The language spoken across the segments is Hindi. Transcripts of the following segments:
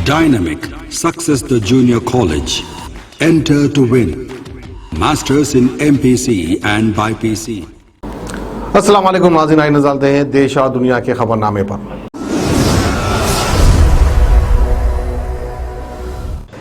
Dynamic Success the Junior College. Enter to win. Masters in MPC and BPC. अस्सलाम वालेकुम नाज़रीन, आइए नज़र डालते हैं देश और दुनिया के खबरनामे पर।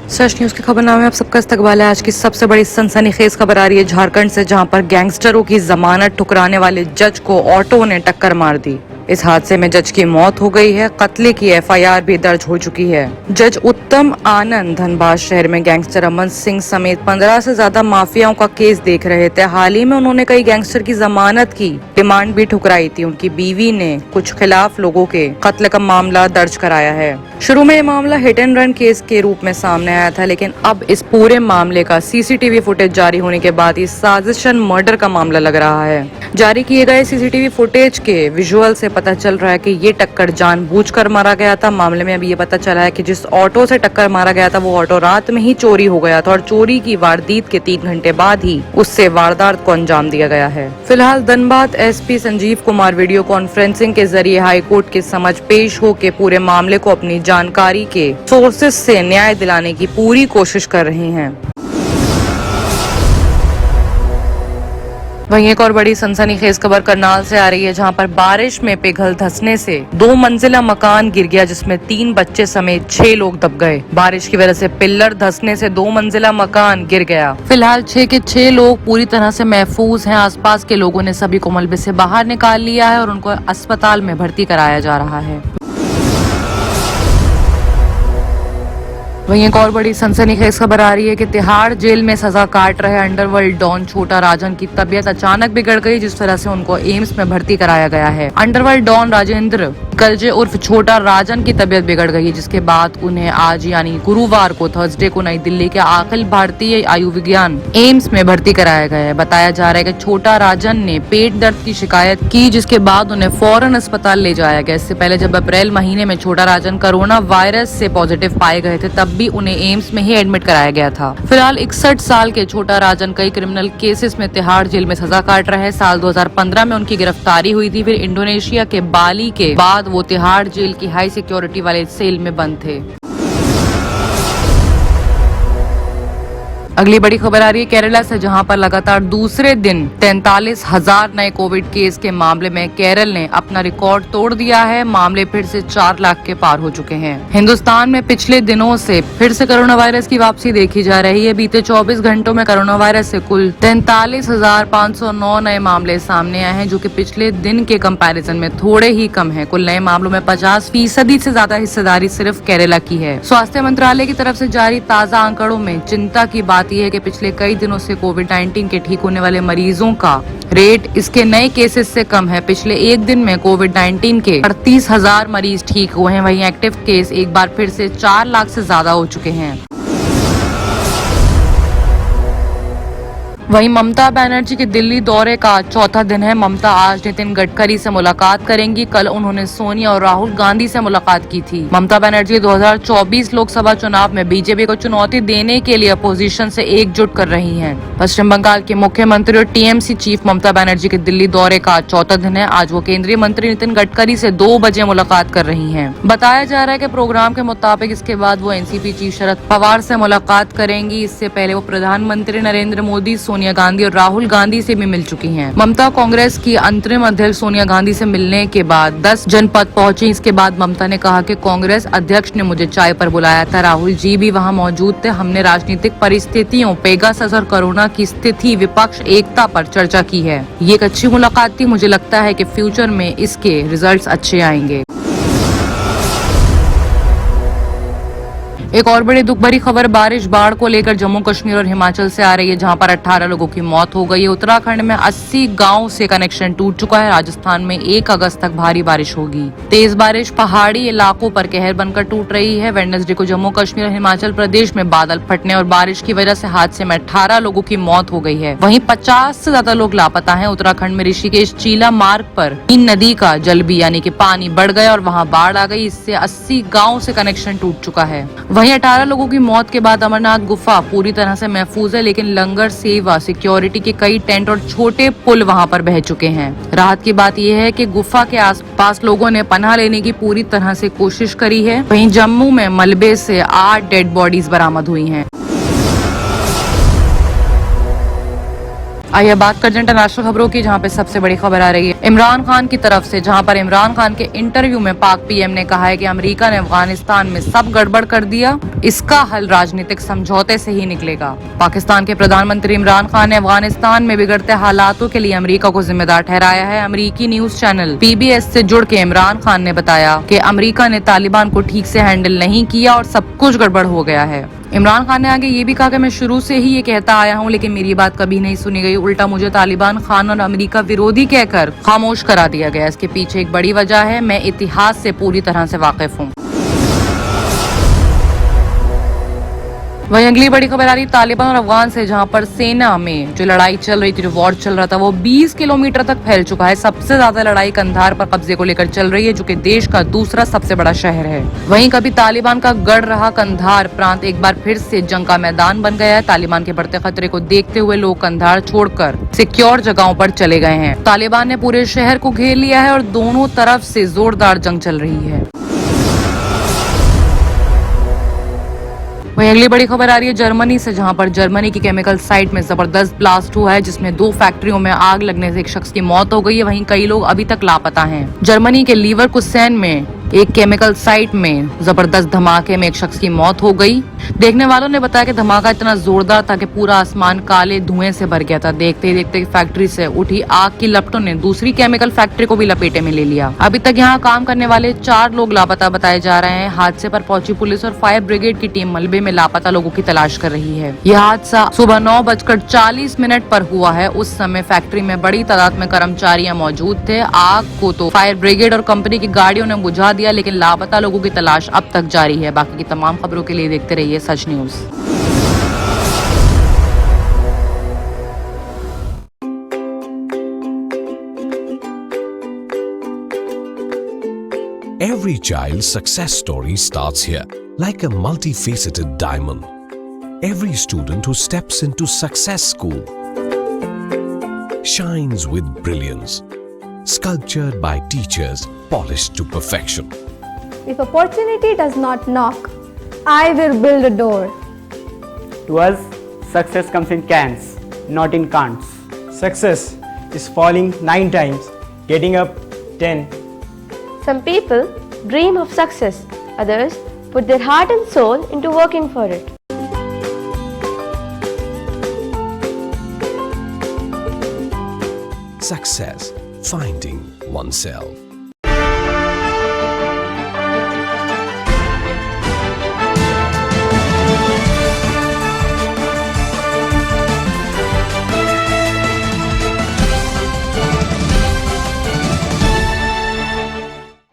सच न्यूज के खबरनामे में आप सबका इस्तकबाल है। आज की सबसे बड़ी सनसनीखेज खबर आ रही है झारखंड से, जहां पर गैंगस्टरों की जमानत ठुकराने वाले जज को ऑटो ने टक्कर मार दी। इस हादसे में जज की मौत हो गई है। कत्ले की एफआईआर भी दर्ज हो चुकी है। जज उत्तम आनंद धनबाद शहर में गैंगस्टर अमन सिंह समेत 15 से ज्यादा माफियाओं का केस देख रहे थे। हाल ही में उन्होंने कई गैंगस्टर की जमानत की डिमांड भी ठुकराई थी। उनकी बीवी ने कुछ खिलाफ लोगों के कत्ल का मामला दर्ज कराया है। शुरू में ये मामला हिट एंड रन केस के रूप में सामने आया था, लेकिन अब इस पूरे मामले का सीसीटीवी फुटेज जारी होने के बाद ये साजिशन मर्डर का मामला लग रहा है। जारी किए गए सीसीटीवी फुटेज के विजुअल से पता चल रहा है कि ये टक्कर जानबूझकर मारा गया था। मामले में अभी ये पता चला है कि जिस ऑटो से टक्कर मारा गया था वो ऑटो रात में ही चोरी हो गया था और चोरी की वारदात के 3 घंटे बाद ही उससे वारदात को अंजाम दिया गया है। फिलहाल Dhanbad SP Sanjeev Kumar video conferencing के जरिए हाईकोर्ट के समझ पेश होकर पूरे मामले को अपनी जानकारी के सोर्सेज से न्याय दिलाने की पूरी कोशिश कर रहे हैं। वहीं एक और बड़ी सनसनीखेज खबर करनाल से आ रही है, जहां पर बारिश में पिघल धंसने से 2 मंजिला मकान गिर गया, जिसमें 3 बच्चे समेत 6 लोग दब गए। बारिश की वजह से पिल्लर धंसने से 2 मंजिला मकान गिर गया। फिलहाल 6 के 6 लोग पूरी तरह से महफूज हैं। आसपास के लोगों ने सभी को मलबे से बाहर निकाल लिया है और उनको अस्पताल में भर्ती कराया जा रहा है। वहीं एक और बड़ी सनसनीखेज खबर आ रही है कि तिहाड़ जेल में सजा काट रहे अंडरवर्ल्ड डॉन छोटा राजन की तबीयत अचानक बिगड़ गई, जिस तरह से उनको एम्स में भर्ती कराया गया है। अंडरवर्ल्ड डॉन राजेंद्र कलजे उर्फ छोटा राजन की तबीयत बिगड़ गई, जिसके बाद उन्हें आज यानी गुरुवार को थर्सडे को नई दिल्ली के अखिल भारतीय आयुर्विज्ञान एम्स में भर्ती कराया गया है। बताया जा रहा है कि छोटा राजन ने पेट दर्द की शिकायत की, जिसके बाद उन्हें फौरन अस्पताल ले जाया गया। इससे पहले जब अप्रैल महीने में छोटा राजन कोरोना वायरस से पॉजिटिव पाए गए थे, तब भी उन्हें एम्स में ही एडमिट कराया गया था। फिलहाल 61 साल के छोटा राजन कई क्रिमिनल केसेस में तिहाड़ जेल में सजा काट रहे हैं। साल 2015 में उनकी गिरफ्तारी हुई थी। फिर इंडोनेशिया के बाली के बाद वो तिहाड़ जेल की हाई सिक्योरिटी वाले सेल में बंद थे। अगली बड़ी खबर आ रही है केरला से, जहां पर लगातार दूसरे दिन 43,000 नए कोविड केस के मामले में केरल ने अपना रिकॉर्ड तोड़ दिया है। मामले फिर से 4 लाख के पार हो चुके हैं। हिंदुस्तान में पिछले दिनों से फिर से कोरोना वायरस की वापसी देखी जा रही है। बीते 24 घंटों में कोरोना वायरस से कुल 43,509 नए मामले सामने आए हैं, जो कि पिछले दिन के कंपैरिजन में थोड़े ही कम है। कुल नए मामलों में 50% से ज्यादा हिस्सेदारी सिर्फ केरला की है। स्वास्थ्य मंत्रालय की तरफ से जारी ताजा आंकड़ों में चिंता की बात यह है कि पिछले कई दिनों से कोविड-19 के ठीक होने वाले मरीजों का रेट इसके नए केसेस से कम है। पिछले एक दिन में कोविड-19 के 38,000 मरीज ठीक हुए हैं। वहीं एक्टिव केस एक बार फिर से 4 लाख से ज्यादा हो चुके हैं। वहीं ममता बनर्जी के दिल्ली दौरे का चौथा दिन है। ममता आज नितिन गडकरी से मुलाकात करेंगी। कल उन्होंने सोनिया और राहुल गांधी से मुलाकात की थी। ममता बनर्जी 2024 लोकसभा चुनाव में बीजेपी को चुनौती देने के लिए अपोजिशन से एकजुट कर रही हैं। पश्चिम बंगाल के मुख्यमंत्री और टीएमसी चीफ ममता बनर्जी के दिल्ली दौरे का चौथा दिन है। आज वो केंद्रीय मंत्री नितिन गडकरी से 2 बजे मुलाकात कर रही है। बताया जा रहा है कि प्रोग्राम के मुताबिक इसके बाद वो एनसीपी चीफ शरद पवार से मुलाकात करेंगी। इससे पहले वो प्रधानमंत्री नरेंद्र मोदी, सोनिया गांधी और राहुल गांधी से भी मिल चुकी हैं। ममता कांग्रेस की अंतरिम अध्यक्ष सोनिया गांधी से मिलने के बाद 10 जनपद पहुंची। इसके बाद ममता ने कहा कि कांग्रेस अध्यक्ष ने मुझे चाय पर बुलाया था। राहुल जी भी वहां मौजूद थे। हमने राजनीतिक परिस्थितियों, पेगासस और कोरोना की स्थिति, विपक्ष एकता पर चर्चा की है। ये एक अच्छी मुलाकात थी। मुझे लगता है कि फ्यूचर में इसके रिजल्ट्स अच्छे आएंगे। एक और बड़ी दुख भरी खबर बारिश बाढ़ को लेकर जम्मू कश्मीर और हिमाचल से आ रही है, जहां पर 18 लोगों की मौत हो गई है। उत्तराखंड में 80 गांव से कनेक्शन टूट चुका है। राजस्थान में 1 अगस्त तक भारी बारिश होगी। तेज बारिश पहाड़ी इलाकों पर कहर बनकर टूट रही है। वेडनेसडे को जम्मू कश्मीर और हिमाचल प्रदेश में बादल फटने और बारिश की वजह से हादसे में 18 लोगों की मौत हो गई है। वहीं 50 से ज्यादा लोग लापता हैं। उत्तराखंड में ऋषिकेश चीला मार्ग पर इन नदी का जल भी यानी कि पानी बढ़ गया और वहां बाढ़ आ गई। इससे 80 गाँव से कनेक्शन टूट चुका है। वहीं 18 लोगों की मौत के बाद अमरनाथ गुफा पूरी तरह से महफूज है, लेकिन लंगर, सेवा, सिक्योरिटी के कई टेंट और छोटे पुल वहां पर बह चुके हैं। राहत की बात यह है कि गुफा के आसपास लोगों ने पनाह लेने की पूरी तरह से कोशिश करी है। वहीं जम्मू में मलबे से 8 डेड बॉडीज बरामद हुई हैं। आइए बात करते हैं इंटरनेशनल खबरों की, जहां पे सबसे बड़ी खबर आ रही है इमरान खान की तरफ से, जहां पर इमरान खान के इंटरव्यू में पाक पीएम ने कहा है कि अमेरिका ने अफगानिस्तान में सब गड़बड़ कर दिया, इसका हल राजनीतिक समझौते से ही निकलेगा। पाकिस्तान के प्रधानमंत्री इमरान खान ने अफगानिस्तान में बिगड़ते हालातों के लिए अमेरिका को जिम्मेदार ठहराया है। अमेरिकी न्यूज चैनल PBS से जुड़ के इमरान खान ने बताया कि अमेरिका ने तालिबान को ठीक से हैंडल नहीं किया और सब कुछ गड़बड़ हो गया है। इमरान खान ने आगे ये भी कहा कि मैं शुरू से ही ये कहता आया हूँ, लेकिन मेरी बात कभी नहीं सुनी गई। उल्टा मुझे तालिबान खान और अमेरिका विरोधी कहकर खामोश करा दिया गया। इसके पीछे एक बड़ी वजह है, मैं इतिहास से पूरी तरह से वाकिफ हूँ। वहीं अगली बड़ी खबर आ रही तालिबान और अफगान से, जहां पर सेना में जो लड़ाई चल रही थी, जो वॉर चल रहा था, वो 20 किलोमीटर तक फैल चुका है। सबसे ज्यादा लड़ाई कंधार पर कब्जे को लेकर चल रही है, जो कि देश का दूसरा सबसे बड़ा शहर है। वहीं कभी तालिबान का गढ़ रहा कंधार प्रांत एक बार फिर से जंग का मैदान बन गया है। तालिबान के बढ़ते खतरे को देखते हुए लोग कंधार छोड़कर सिक्योर जगहों पर चले गए हैं। तालिबान ने पूरे शहर को घेर लिया है और दोनों तरफ से जोरदार जंग चल रही है। वहीं अगली बड़ी खबर आ रही है जर्मनी से, जहां पर जर्मनी की केमिकल साइट में जबरदस्त ब्लास्ट हुआ है, जिसमें 2 फैक्ट्रियों में आग लगने से एक शख्स की मौत हो गई है। वहीं कई लोग अभी तक लापता हैं। जर्मनी के लीवरकुसेन में एक केमिकल साइट में जबरदस्त धमाके में एक शख्स की मौत हो गई। देखने वालों ने बताया कि धमाका इतना जोरदार था कि पूरा आसमान काले धुएं से भर गया था। देखते ही देखते फैक्ट्री से उठी आग की लपटों ने दूसरी केमिकल फैक्ट्री को भी लपेटे में ले लिया। अभी तक यहाँ काम करने वाले 4 लोग लापता बताए जा रहे हैं। हादसे पर पहुंची पुलिस और फायर ब्रिगेड की टीम मलबे में लापता लोगों की तलाश कर रही है। यह हादसा सुबह 9:40 पर हुआ है। उस समय फैक्ट्री में बड़ी तादाद में कर्मचारियां मौजूद थे। आग को तो फायर ब्रिगेड और कंपनी की गाड़ियों ने बुझा दिया, लेकिन लापता लोगों की तलाश अब तक जारी है। बाकी की तमाम खबरों के लिए देखते रहिए सच news. Every child's success story starts here, like a multifaceted diamond. Every student who steps into Success School shines with brilliance, sculptured by teachers polished to perfection. If opportunity does not knock, I will build a door. To us, success comes in cans, not in can'ts. Success is falling 9 times, getting up 10. Some people dream of success, others put their heart and soul into working for it. Success, finding oneself.